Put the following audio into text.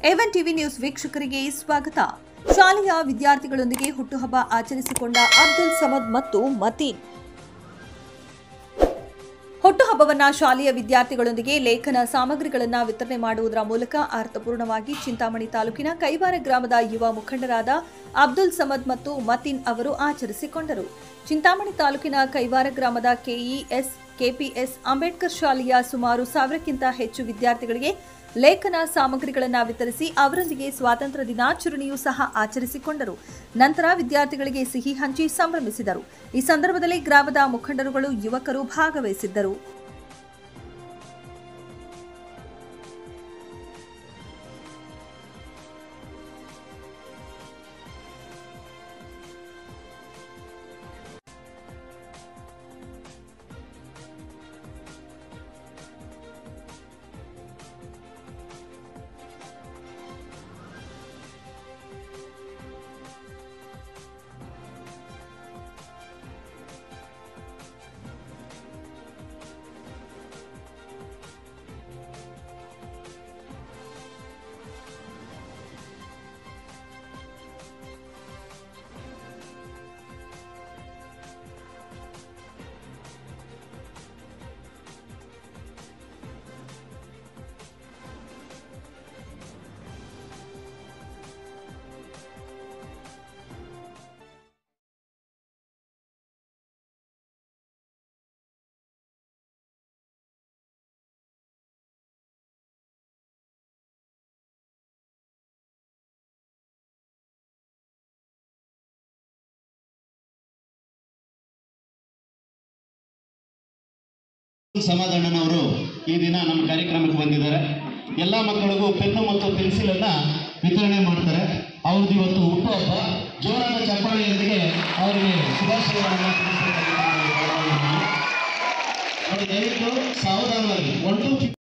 A1 TV news ವೀಕ್ಷಕರಿಗೆ ಸ್ವಾಗತ. ಶಾಲೆಯ ವಿದ್ಯಾರ್ಥಿಗಳೊಂದಿಗೆ ಹುಟ್ಟುಹಬ್ಬ ಆಚರಿಸಿಕೊಂಡ ಅಬ್ದುಲ್ ಸಮದ್ ಮತ್ತು ಮತೀನ್. ಹುಟ್ಟುಹಬ್ಬವನ್ನ ಶಾಲೆಯ ವಿದ್ಯಾರ್ಥಿಗಳೊಂದಿಗೆ ಲೇಖನ ಸಾಮಗ್ರಿಗಳನ್ನು ವಿತರಣೆ ಮಾಡುವುದರ ಮೂಲಕ ಅರ್ಥಪೂರ್ಣವಾಗಿ ಚಿಂತಾಮಣಿ ತಾಲೂಕಿನ ಕೈವಾರ ಗ್ರಾಮದ ಯುವ ಮುಖಂಡರಾದ ಅಬ್ದುಲ್ ಸಮದ್ ಮತ್ತು ಮತೀನ್ ಅವರು ಆಚರಿಸಿಕೊಂಡರು. ಚಿಂತಾಮಣಿ ತಾಲೂಕಿನ ಕೈವಾರ ಗ್ರಾಮದ ಕೆಇಎಸ್ ಕೆಪಿಎಸ್ ಅಂಬೇಡ್ಕರ್ ಶಾಲೆಯ ಸುಮಾರು 1000ಕ್ಕಿಂತ ಹೆಚ್ಚು ವಿದ್ಯಾರ್ಥಿಗಳಿಗೆ ಲೇಖನ ಸಾಮಗ್ರಿಗಳನ್ನು ವಿತರಿಸಿ ಅವರೊಂದಿಗೆ ಸ್ವಾತಂತ್ರ್ಯ ದಿನಾಚರಣೆಯೂ ಸಹ ಆಚರಿಸಿಕೊಂಡರು. ನಂತರ ವಿದ್ಯಾರ್ಥಿಗಳಿಗೆ ಸಿಹಿ ಹಂಚಿ ಸಂಭ್ರಮಿಸಿದರು. ಈ ಸಂದರ್ಭದಲ್ಲಿ ಗ್ರಾಮದ ಮುಖಂಡರುಗಳು, ಯುವಕರು ಭಾಗವಹಿಸಿದ್ದರು. ಸಮಾಧಾನನವರು ಈ ದಿನ ನಮ್ಮ ಕಾರ್ಯಕ್ರಮಕ್ಕೆ ಬಂದಿದ್ದಾರೆ. ಎಲ್ಲ ಮಕ್ಕಳಿಗೂ ಪೆನ್ನು ಮತ್ತು ಪೆನ್ಸಿಲ್ ಅನ್ನ ವಿತರಣೆ ಮಾಡ್ತಾರೆ. ಅವ್ರದ್ದು ಇವತ್ತು ಹುಟ್ಟುಹಬ್ಬ. ಜೋರಾದ ಚಪ್ಪಾಳೆಯೊಂದಿಗೆ ಅವರಿಗೆ ಶುಭಾಶಯಗಳನ್ನು ತಿಳಿಸಬೇಕಾಗಿ ದಯವಿಟ್ಟು ಸಾವಧಾನವಾಗಿ 1 to 50